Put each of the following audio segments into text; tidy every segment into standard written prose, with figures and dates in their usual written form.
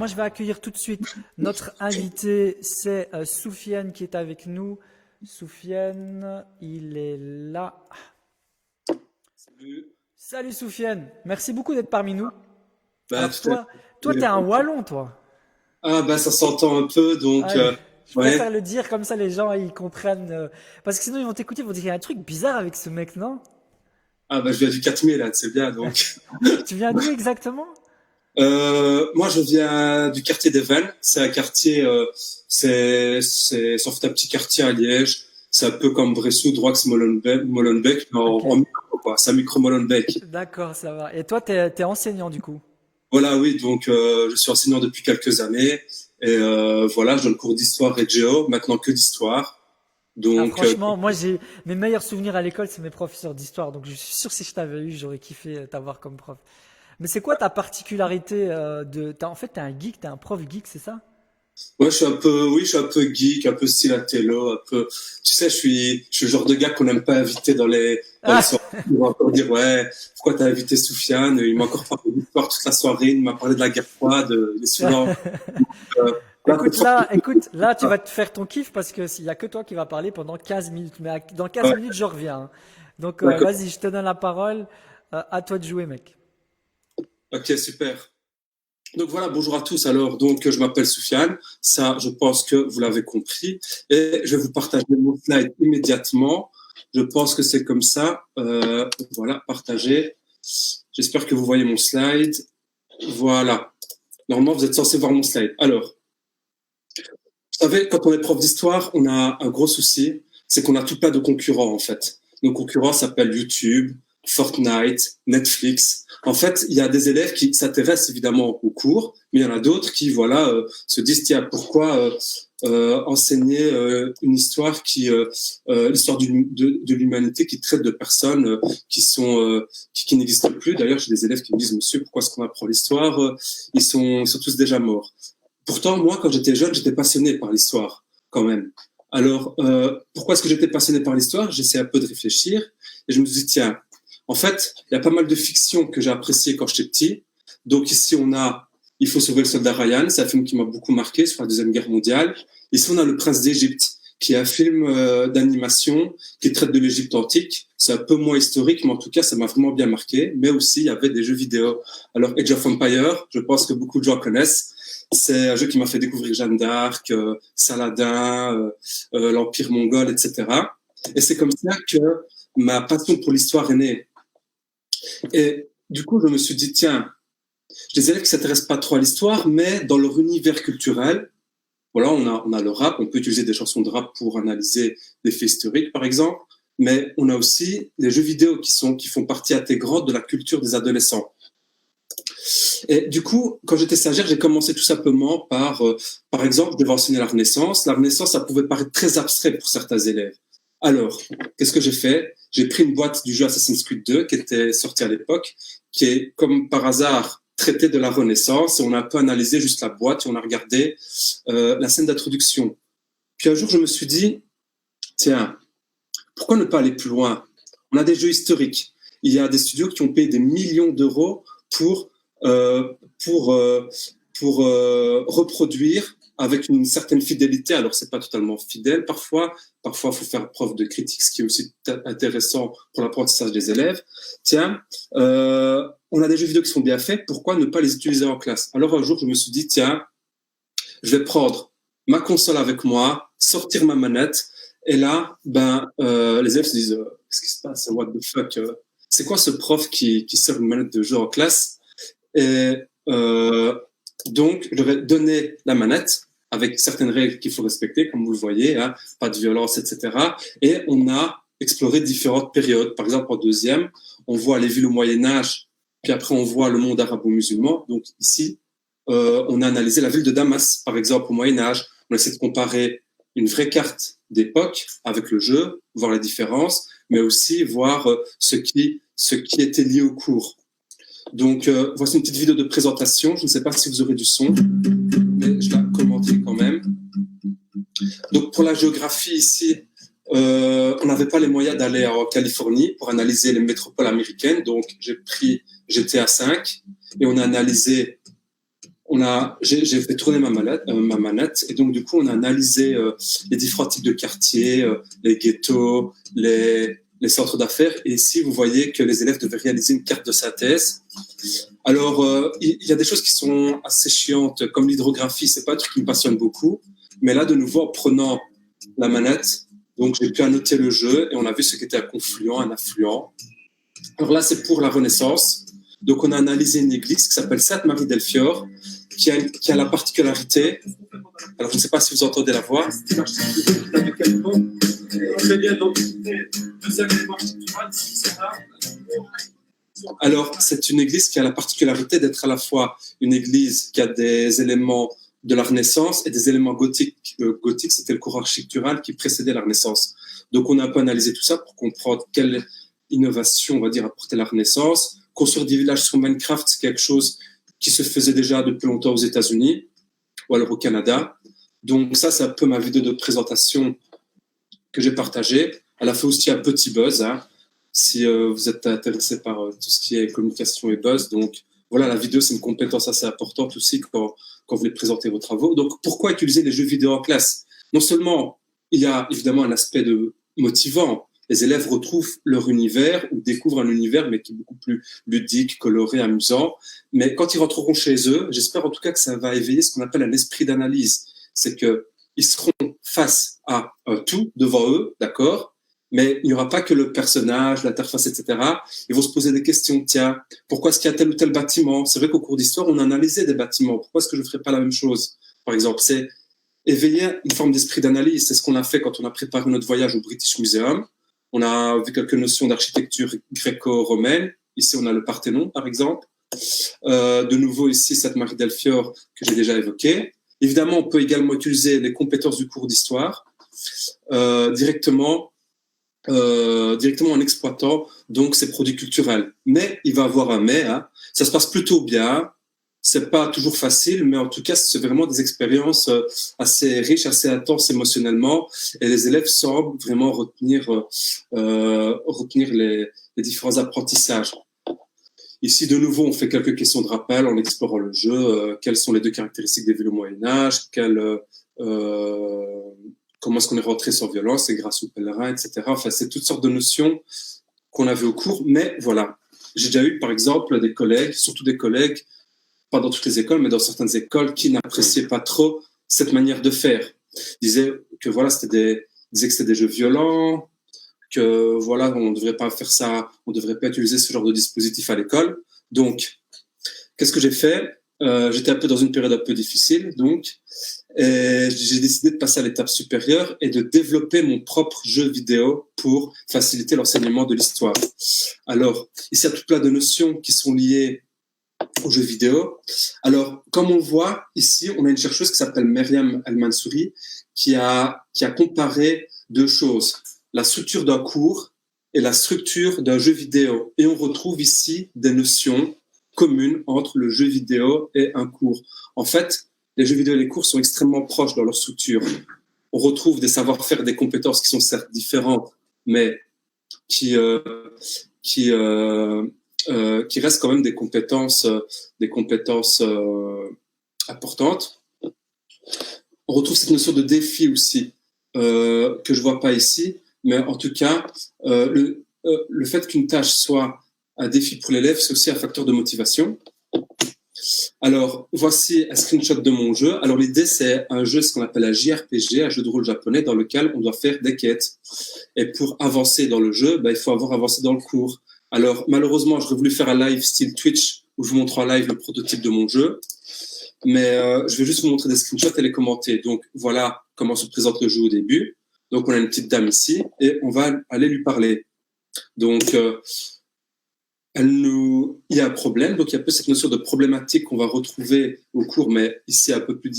moi, je vais accueillir tout de suite notre invité. C'est Soufiane qui est avec nous. Soufiane, il est là. Salut. Salut Soufiane. Merci beaucoup d'être parmi nous. Bah, Alors tout à toi, t'es un fait. Wallon, toi. Ah, bah, ça s'entend un peu, donc, Allez, je ouais. préfère le dire comme ça, les gens ils comprennent. Parce que sinon, ils vont t'écouter, ils vont dire qu'il y a un truc bizarre avec ce mec, non? Ah, bah, je viens du 4000, là, c'est bien, donc. Tu viens d'où exactement? Moi, je viens du quartier des Vennes. C'est un quartier, c'est en fait un petit quartier à Liège. C'est un peu comme Bressou, Droix, Molenbeek, mais Ok, en micro, quoi. C'est un micro Molenbeek. d'accord, ça va. Et toi, t'es enseignant du coup. Voilà, oui, donc, je suis enseignant depuis quelques années. Et, voilà, je donne cours d'histoire et de géo, maintenant que d'histoire. Ah, Donc, franchement, moi, j'ai mes meilleurs souvenirs à l'école, c'est mes professeurs d'histoire. Donc, je suis sûr que si je t'avais eu, j'aurais kiffé t'avoir comme prof. Mais c'est quoi ta particularité en fait, t'es un geek, t'es un prof geek, c'est ça? ouais, je suis un peu geek, un peu style intello, un peu, tu sais, je suis le genre de gars qu'on n'aime pas inviter dans les Ah, soirées. On va encore dire, ouais, pourquoi t'as invité Soufiane? Il m'a encore parlé d'histoire toute la soirée, il m'a parlé de la guerre froide, il est souvent, euh, là, cette fois, écoute, là, tu vas te faire ton kiff parce que s'il y a que toi qui va parler pendant 15 minutes. Mais dans 15 ouais, minutes, je reviens, hein. Donc, d'accord. vas-y, je te donne la parole. À toi de jouer, mec. Ok, super. Donc voilà, bonjour à tous. Alors, donc, je m'appelle Soufiane. Ça, je pense que vous l'avez compris. Et je vais vous partager mon slide immédiatement. Je pense que c'est comme ça. Voilà, partager. J'espère que vous voyez mon slide. Voilà. Normalement, vous êtes censé voir mon slide. Alors, vous savez, quand on est prof d'histoire, on a un gros souci, c'est qu'on a tout plein de concurrents, en fait. Nos concurrents s'appellent YouTube, Fortnite, Netflix. En fait, il y a des élèves qui s'intéressent évidemment au cours, mais il y en a d'autres qui, voilà, se disent, tiens, pourquoi enseigner une histoire l'histoire de l'humanité qui traite de personnes qui n'existent plus. D'ailleurs, j'ai des élèves qui me disent, monsieur, pourquoi est-ce qu'on apprend l'histoire? Ils sont tous déjà morts. Pourtant, moi, quand j'étais jeune, j'étais passionné par l'histoire, quand même. Alors, pourquoi est-ce que j'étais passionné par l'histoire? J'essayais un peu de réfléchir et je me suis dit, tiens, en fait, il y a pas mal de fictions que j'ai appréciées quand j'étais petit. Donc ici, on a Il faut sauver le soldat Ryan, c'est un film qui m'a beaucoup marqué sur la Deuxième Guerre mondiale. Ici, on a Le Prince d'Égypte, qui est un film d'animation qui traite de l'Égypte antique. C'est un peu moins historique, mais en tout cas, ça m'a vraiment bien marqué. Mais aussi, il y avait des jeux vidéo. Alors, Age of Empires, je pense que beaucoup de gens connaissent. C'est un jeu qui m'a fait découvrir Jeanne d'Arc, Saladin, l'Empire mongol, etc. Et c'est comme ça que ma passion pour l'histoire est née. Et du coup, je me suis dit, tiens, j'ai des élèves qui s'intéressent pas trop à l'histoire, mais dans leur univers culturel, voilà, on a le rap, on peut utiliser des chansons de rap pour analyser des faits historiques, par exemple, mais on a aussi les jeux vidéo qui font partie intégrante de la culture des adolescents. Et du coup, quand j'étais stagiaire, j'ai commencé tout simplement par exemple, je devais enseigner la Renaissance. La Renaissance, ça pouvait paraître très abstrait pour certains élèves. Alors, qu'est-ce que j'ai fait? J'ai pris une boîte du jeu Assassin's Creed 2 qui était sortie à l'époque, qui est comme par hasard traité de la Renaissance, et on a un peu analysé juste la boîte et on a regardé la scène d'introduction. Puis un jour, je me suis dit, tiens, pourquoi ne pas aller plus loin? On a des jeux historiques. Il y a des studios qui ont payé des millions d'euros pour, euh, pour, euh, reproduire avec une certaine fidélité. Alors, c'est pas totalement fidèle parfois. Parfois, il faut faire preuve de critique, ce qui est aussi intéressant pour l'apprentissage des élèves. Tiens, on a des jeux vidéo qui sont bien faits. Pourquoi ne pas les utiliser en classe? Alors, un jour, je me suis dit, tiens, je vais prendre ma console avec moi, sortir ma manette, et là, les élèves se disent, qu'est-ce qui se passe? What the fuck? C'est quoi ce prof qui sort une manette de jeu en classe? Et donc, je leur ai donné la manette avec certaines règles qu'il faut respecter, comme vous le voyez, hein, pas de violence, etc. Et on a exploré différentes périodes. Par exemple, en deuxième, on voit les villes au Moyen-Âge, puis après, on voit le monde arabo-musulman. Donc ici, on a analysé la ville de Damas, par exemple, au Moyen-Âge. On essaie de comparer une vraie carte d'époque avec le jeu, voir les différences, mais aussi voir ce qui était lié au cours. Donc, voici une petite vidéo de présentation. Je ne sais pas si vous aurez du son, mais je la commenterai quand même. Donc, pour la géographie ici, on n'avait pas les moyens d'aller en Californie pour analyser les métropoles américaines. Donc, j'ai pris GTA 5 et on a analysé j'ai fait tourner ma manette, et donc du coup on a analysé les différents types de quartiers, les ghettos, les centres d'affaires. Et ici vous voyez que les élèves devaient réaliser une carte de synthèse. Alors il y a des choses qui sont assez chiantes, comme l'hydrographie, c'est pas un truc qui me passionne beaucoup. Mais là de nouveau en prenant la manette, donc j'ai pu annoter le jeu et on a vu ce qu'était un confluent, un affluent. Alors là c'est pour la Renaissance. Donc on a analysé une église qui s'appelle Sainte-Marie-del-Fior, qui a la particularité, alors je ne sais pas si vous entendez la voix. Alors c'est une église qui a la particularité d'être à la fois une église qui a des éléments de la Renaissance et des éléments gothiques. Le gothique, c'était le courant architectural qui précédait la Renaissance. Donc on a un peu analysé tout ça pour comprendre quelle innovation, on va dire, apportait la Renaissance. Construire des villages sur Minecraft, c'est quelque chose qui se faisait déjà depuis longtemps aux États-Unis ou alors au Canada. Donc ça, c'est un peu ma vidéo de présentation que j'ai partagée. Elle a fait aussi un petit buzz, hein, si vous êtes intéressé par tout ce qui est communication et buzz. Donc voilà, la vidéo, c'est une compétence assez importante aussi quand vous voulez présenter vos travaux. Donc pourquoi utiliser les jeux vidéo en classe? Non seulement il y a évidemment un aspect motivant, les élèves retrouvent leur univers ou découvrent un univers, mais qui est beaucoup plus ludique, coloré, amusant. Mais quand ils rentreront chez eux, j'espère en tout cas que ça va éveiller ce qu'on appelle un esprit d'analyse. C'est qu'ils seront face à un tout devant eux, d'accord? Mais il n'y aura pas que le personnage, l'interface, etc. Ils vont se poser des questions. Tiens, pourquoi est-ce qu'il y a tel ou tel bâtiment? C'est vrai qu'au cours d'histoire, on a analysé des bâtiments. Pourquoi est-ce que je ne ferais pas la même chose? Par exemple, c'est éveiller une forme d'esprit d'analyse. C'est ce qu'on a fait quand on a préparé notre voyage au British Museum. On a vu quelques notions d'architecture gréco-romaine. Ici, on a le Parthénon, par exemple. De nouveau, ici, Sainte-Marie-del-Fior, que j'ai déjà évoqué. Évidemment, on peut également utiliser les compétences du cours d'histoire directement en exploitant donc ces produits culturels. Mais il va y avoir un mais. Hein. Ça se passe plutôt bien. C'est pas toujours facile, mais en tout cas, c'est vraiment des expériences assez riches, assez intenses émotionnellement, et les élèves semblent vraiment retenir les différents apprentissages. Ici, de nouveau, on fait quelques questions de rappel en explorant le jeu. Quelles sont les deux caractéristiques des villes au Moyen-Âge? Comment est-ce qu'on est rentré sans violence? C'est grâce aux pèlerins, etc. Enfin, c'est toutes sortes de notions qu'on avait au cours. Mais voilà, j'ai déjà eu, par exemple, des collègues, surtout des collègues, pas dans toutes les écoles, mais dans certaines écoles, qui n'appréciaient pas trop cette manière de faire. Ils disaient que voilà, disaient que c'était des jeux violents, que voilà, on ne devrait pas faire ça, on ne devrait pas utiliser ce genre de dispositif à l'école. Donc, qu'est-ce que j'ai fait? J'étais un peu dans une période un peu difficile, donc, et j'ai décidé de passer à l'étape supérieure et de développer mon propre jeu vidéo pour faciliter l'enseignement de l'histoire. Alors, ici, il y a tout plein de notions qui sont liées aux jeux vidéo. Alors, comme on voit ici, on a une chercheuse qui s'appelle Myriam El-Mansouri qui a comparé deux choses, la structure d'un cours et la structure d'un jeu vidéo. Et on retrouve ici des notions communes entre le jeu vidéo et un cours. En fait, les jeux vidéo et les cours sont extrêmement proches dans leur structure. On retrouve des savoir-faire, des compétences qui sont certes différentes, mais qui restent quand même des compétences importantes. On retrouve cette notion de défi aussi, que je vois pas ici, mais en tout cas, le fait qu'une tâche soit un défi pour l'élève, c'est aussi un facteur de motivation. Alors, voici un screenshot de mon jeu. Alors, l'idée, c'est un jeu, ce qu'on appelle un JRPG, un jeu de rôle japonais, dans lequel on doit faire des quêtes. Et pour avancer dans le jeu, il faut avoir avancé dans le cours. Alors, malheureusement, j'aurais voulu faire un live style Twitch, où je vous montre en live le prototype de mon jeu. Mais je vais juste vous montrer des screenshots et les commenter. Donc, voilà comment se présente le jeu au début. Donc, on a une petite dame ici, et on va aller lui parler. Donc, il y a un problème, donc il y a un peu cette notion de problématique qu'on va retrouver au cours, mais ici un peu plus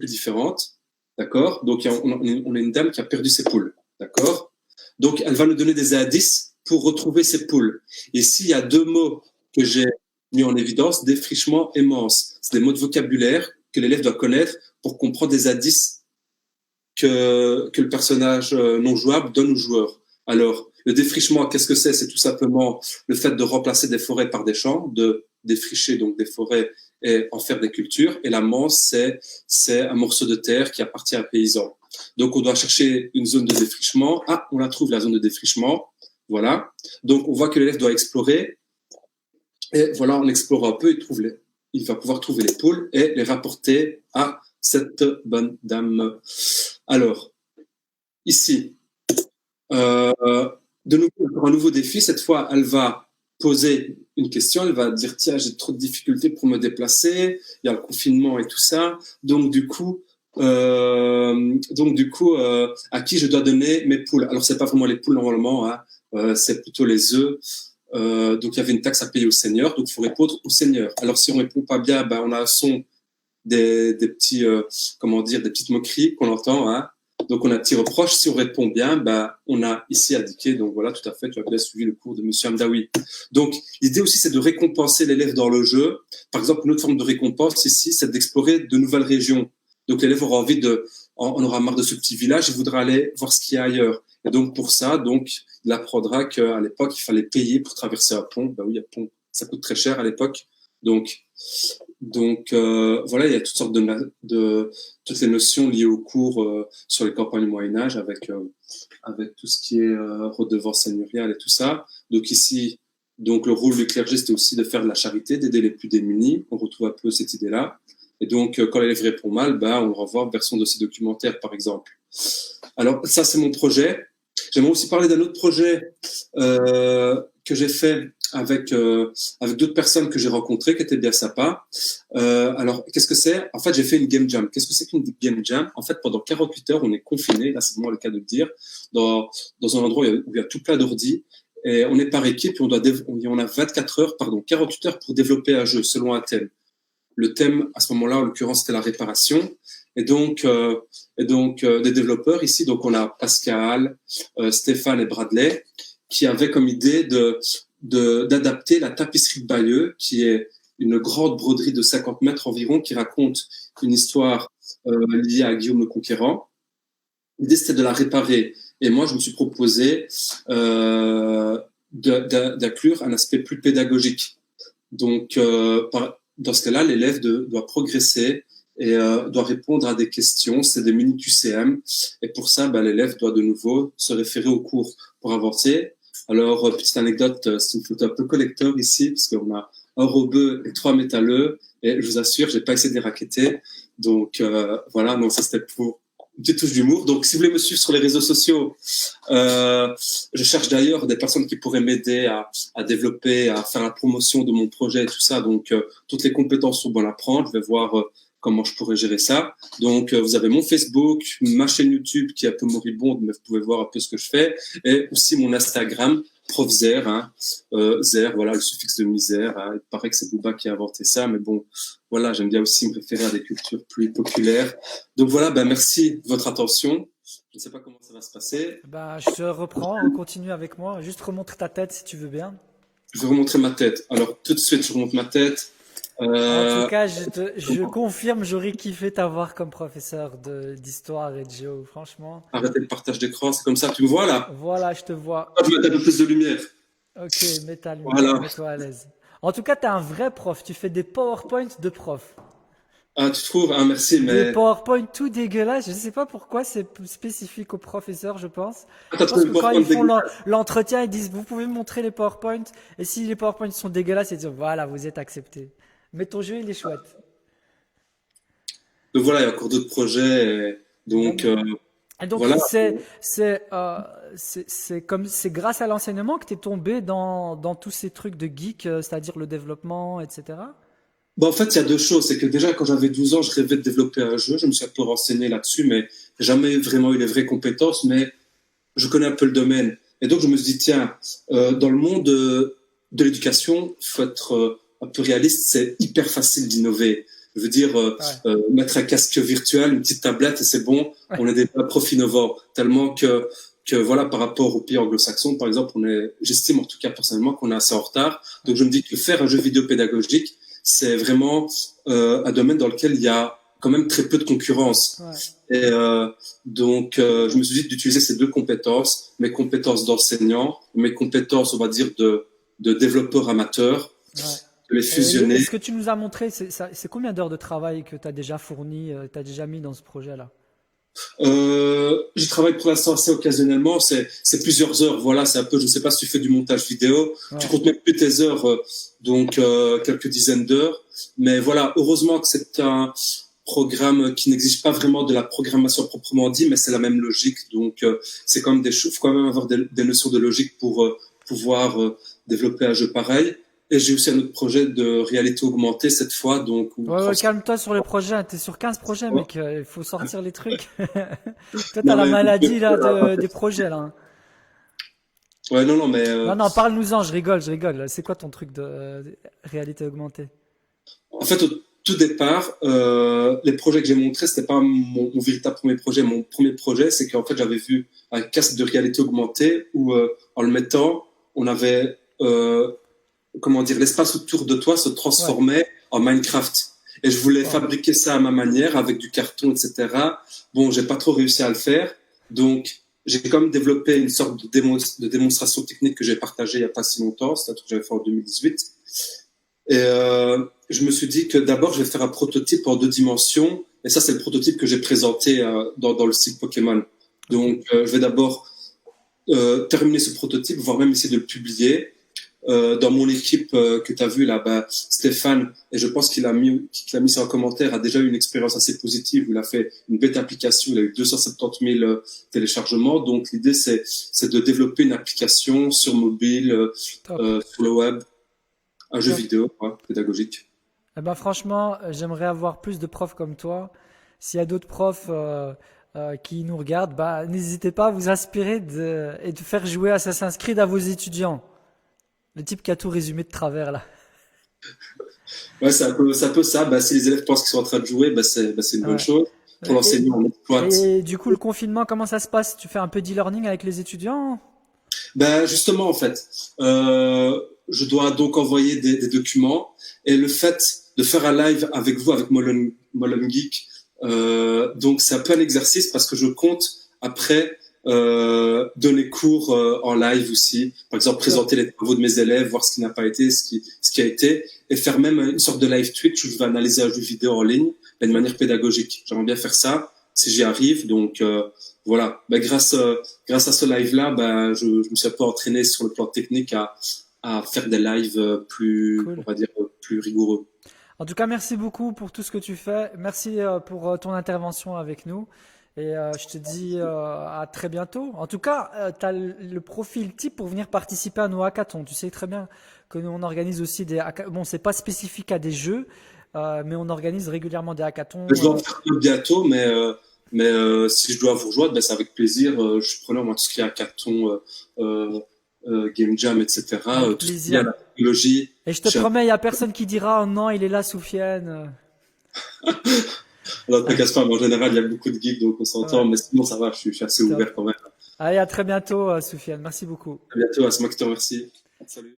différente, d'accord? Donc on a une dame qui a perdu ses poules, d'accord? Donc elle va nous donner des indices pour retrouver ses poules. Et ici, il y a deux mots que j'ai mis en évidence, défrichement et manse. C'est des mots de vocabulaire que l'élève doit connaître pour comprendre des indices que le personnage non jouable donne au joueur. Alors, le défrichement, qu'est-ce que c'est? C'est tout simplement le fait de remplacer des forêts par des champs, de défricher donc des forêts et en faire des cultures. Et la manse, c'est un morceau de terre qui appartient à un paysan. Donc, on doit chercher une zone de défrichement. Ah, on la trouve, la zone de défrichement. Voilà. Donc, on voit que l'élève doit explorer. Et voilà, en explorant un peu, il va pouvoir trouver les poules et les rapporter à cette bonne dame. Alors, ici, de nouveau, un nouveau défi. Cette fois, elle va poser une question. Elle va dire, tiens, j'ai trop de difficultés pour me déplacer. Il y a le confinement et tout ça. Donc, du coup, à qui je dois donner mes poules? Alors, c'est pas vraiment les poules normalement, hein. C'est plutôt les œufs. Donc, il y avait une taxe à payer au seigneur. Donc, il faut répondre au seigneur. Alors, si on répond pas bien, ben, on a un son des petits, des petites moqueries qu'on entend, hein. Donc, on a un petit reproche. Si on répond bien, ben, on a ici indiqué. Donc, voilà, tout à fait. Tu as bien suivi le cours de Monsieur Hamdaoui. Donc, l'idée aussi, c'est de récompenser l'élève dans le jeu. Par exemple, une autre forme de récompense ici, c'est d'explorer de nouvelles régions. Donc, l'élève aura envie on aura marre de ce petit village, il voudra aller voir ce qu'il y a ailleurs. Et donc, pour ça, il apprendra qu'à l'époque, il fallait payer pour traverser un pont. Ben oui, un pont, ça coûte très cher à l'époque. Donc, voilà, il y a toutes sortes toutes les notions liées au cours sur les campagnes du Moyen-Âge avec tout ce qui est redevance seigneuriale et tout ça. Donc ici, le rôle du clergé, c'était aussi de faire de la charité, d'aider les plus démunis. On retrouve un peu cette idée-là. Et donc, quand l'élève répond mal, on le renvoie vers son dossier documentaire, par exemple. Alors, ça, c'est mon projet. J'aimerais aussi parler d'un autre projet que j'ai fait avec d'autres personnes que j'ai rencontrées, qui étaient bien sympas. Alors, qu'est-ce que c'est? En fait, j'ai fait une game jam. Qu'est-ce que c'est qu'une game jam? En fait, pendant 48 heures, on est confiné, là, c'est vraiment le cas de le dire, dans un endroit où il y a tout plein d'ordi. Et on est par équipe et on a 48 heures pour développer un jeu selon un thème. Le thème, à ce moment-là, en l'occurrence, c'était la réparation. Et donc, des développeurs ici, donc on a Pascal, Stéphane et Bradley, qui avaient comme idée d'adapter la tapisserie de Bayeux, qui est une grande broderie de 50 mètres environ, qui raconte une histoire liée à Guillaume le Conquérant. L'idée, c'était de la réparer. Et moi, je me suis proposé d'inclure un aspect plus pédagogique. Donc, dans ce cas-là, l'élève doit progresser et doit répondre à des questions. C'est des mini QCM. Et pour ça, l'élève doit de nouveau se référer au cours pour avancer. Alors, petite anecdote, c'est une photo un peu collector ici, parce qu'on a un robeux et 3 métalleux. Et je vous assure, j'ai pas essayé de les raqueter. Donc, voilà, non, ça c'était pour une petite touche d'humour. Donc, si vous voulez me suivre sur les réseaux sociaux, je cherche d'ailleurs des personnes qui pourraient m'aider à développer, à faire la promotion de mon projet et tout ça. Donc, toutes les compétences sont bonnes à prendre. Je vais voir comment je pourrais gérer ça. Donc, vous avez mon Facebook, ma chaîne YouTube qui est un peu moribonde, mais vous pouvez voir un peu ce que je fais. Et aussi mon Instagram, Prof Zer, hein. Zer, voilà, le suffixe de misère. Hein. Il paraît que c'est Bouba qui a inventé ça, mais bon, voilà, j'aime bien aussi me référer à des cultures plus populaires. Donc voilà, merci de votre attention. Je ne sais pas comment ça va se passer. Je te reprends, on continue avec moi. Juste remontre ta tête si tu veux bien. Je vais remontrer ma tête. Alors, tout de suite, je remonte ma tête. En tout cas, je confirme, j'aurais kiffé t'avoir comme professeur d'histoire et de géo, franchement. Arrêtez le partage d'écran, c'est comme ça, tu me vois là? Voilà, je te vois. Je vais mettre un peu plus de lumière. Ok, mets ta lumière, Voilà. mets-toi à l'aise. En tout cas, t'es un vrai prof, tu fais des PowerPoint de prof. Ah, tu trouves? Ah, merci, mais... Des PowerPoint tout dégueulasses, je sais pas pourquoi, c'est spécifique aux professeurs, je pense. Ah, Je pense que quand ils font dégueulasse. l'entretien, ils disent, vous pouvez me montrer les PowerPoint, et si les PowerPoint sont dégueulasses, ils disent, voilà, vous êtes accepté. Mais ton jeu, il est chouette. Donc voilà, il y a encore d'autres projets. Et donc, Voilà. c'est grâce à l'enseignement que tu es tombé dans tous ces trucs de geek, c'est-à-dire le développement, etc. En fait, il y a deux choses. C'est que déjà, quand j'avais 12 ans, je rêvais de développer un jeu. Je me suis un peu renseigné là-dessus, mais jamais vraiment eu les vraies compétences, mais je connais un peu le domaine. Et donc, je me suis dit, tiens, dans le monde de l'éducation, il faut être un peu réaliste, c'est hyper facile d'innover. Je veux dire, mettre un casque virtuel, une petite tablette, et c'est bon, on est des profs innovants. Tellement que voilà, par rapport aux pays anglo-saxons, par exemple, j'estime en tout cas personnellement qu'on est assez en retard. Donc, je me dis que faire un jeu vidéo pédagogique, c'est vraiment un domaine dans lequel il y a quand même très peu de concurrence. Ouais. Et je me suis dit d'utiliser ces deux compétences, mes compétences d'enseignant, mes compétences, on va dire, de développeur amateur, de les fusionner. Et ce que tu nous as montré, c'est combien d'heures de travail que tu as déjà fourni, tu as déjà mis dans ce projet-là? Je travaille pour l'instant assez occasionnellement, c'est plusieurs heures. Voilà, c'est un peu, je sais pas si tu fais du montage vidéo, tu Ouais. comptes même plus tes heures, donc quelques dizaines d'heures. Mais voilà, heureusement que c'est un programme qui n'exige pas vraiment de la programmation proprement dit, mais c'est la même logique. Donc c'est quand même des choses, faut quand même avoir des notions de logique pour pouvoir développer un jeu pareil. Et j'ai aussi un autre projet de réalité augmentée cette fois, donc où Ouais, ouais, calme-toi sur les projets. T'es sur 15 projets, mec. Il faut sortir les trucs. Toi, t'as non la mais maladie là des projets là, hein. ouais non non mais Non, non, parle-nous-en. Je rigole, je rigole. C'est quoi ton truc de réalité augmentée? en fait, au tout départ, les projets que j'ai montrés, c'était pas mon véritable premier projet. Mon premier projet, c'est qu'en fait, j'avais vu un casque de réalité augmentée où, en le mettant, on avait, comment dire, l'espace autour de toi se Ouais. transformait en Minecraft. Et je voulais Wow. fabriquer ça à ma manière, avec du carton, etc. Bon, j'ai pas trop réussi à le faire. Donc, j'ai quand même développé une sorte de démonstration technique que j'ai partagée il y a pas si longtemps. C'est un truc que j'avais fait en 2018. Et je me suis dit que d'abord, je vais faire un prototype en 2 dimensions. Et ça, c'est le prototype que j'ai présenté dans le site Pokémon. Ok. Donc, je vais d'abord terminer ce prototype, voire même essayer de le publier. Dans mon équipe que tu as vu là, bah, Stéphane, et je pense qu'il a mis ça en commentaire, a déjà eu une expérience assez positive où il a fait une bête application, il a eu 270 000 téléchargements. Donc l'idée c'est de développer une application sur mobile, Top. sur le web, un jeu Top. vidéo pédagogique. Eh ben franchement, j'aimerais avoir plus de profs comme toi. S'il y a d'autres profs qui nous regardent, bah n'hésitez pas à vous inspirer et de faire jouer Assassin's Creed à vos étudiants. Le type qui a tout résumé de travers là. Ouais, c'est un peu ça. Bah, si les élèves pensent qu'ils sont en train de jouer, bah, c'est une bonne Ouais. chose. Pour Et, l'enseignant, on exploite. et du coup, le confinement, comment ça se passe? Tu fais un peu d'e-learning avec les étudiants? Ben justement, en fait, je dois donc envoyer des documents et le fait de faire un live avec vous, avec Molon Geek, donc c'est un peu un exercice parce que je compte après donner cours en live aussi. Par exemple, Top. présenter les travaux de mes élèves, voir ce qui n'a pas été, ce qui a été, et faire même une sorte de live Twitch où je vais analyser un jeu vidéo en ligne, mais de manière pédagogique. J'aimerais bien faire ça si j'y arrive. Donc voilà. Ben, grâce à ce live-là, ben, je me suis un peu entraîné sur le plan technique à faire des lives plus, on Cool. va dire, plus rigoureux. En tout cas, merci beaucoup pour tout ce que tu fais. Merci pour ton intervention avec nous. Et je te dis à très bientôt. En tout cas, tu as le profil type pour venir participer à nos hackathons. Tu sais très bien que nous, on organise aussi des hackathons. Bon, c'est pas spécifique à des jeux, mais on organise régulièrement des hackathons. Je dois en faire un bientôt, mais si je dois vous rejoindre, ben, c'est avec plaisir. Je suis preneur, moi, tout ce qui est hackathon, game jam, etc. Avec Tout ce qui est à plaisir. la technologie. Et je te promets, il n'y a personne qui dira oh non, il est là, Soufiane. Alors, t'inquiète pas, mais en général, il y a beaucoup de geeks, donc on s'entend, Ouais, mais sinon, ça va, je suis assez top. ouvert quand même. Allez, à très bientôt, Soufiane. Merci beaucoup. À bientôt, c'est moi qui te remercie. Salut.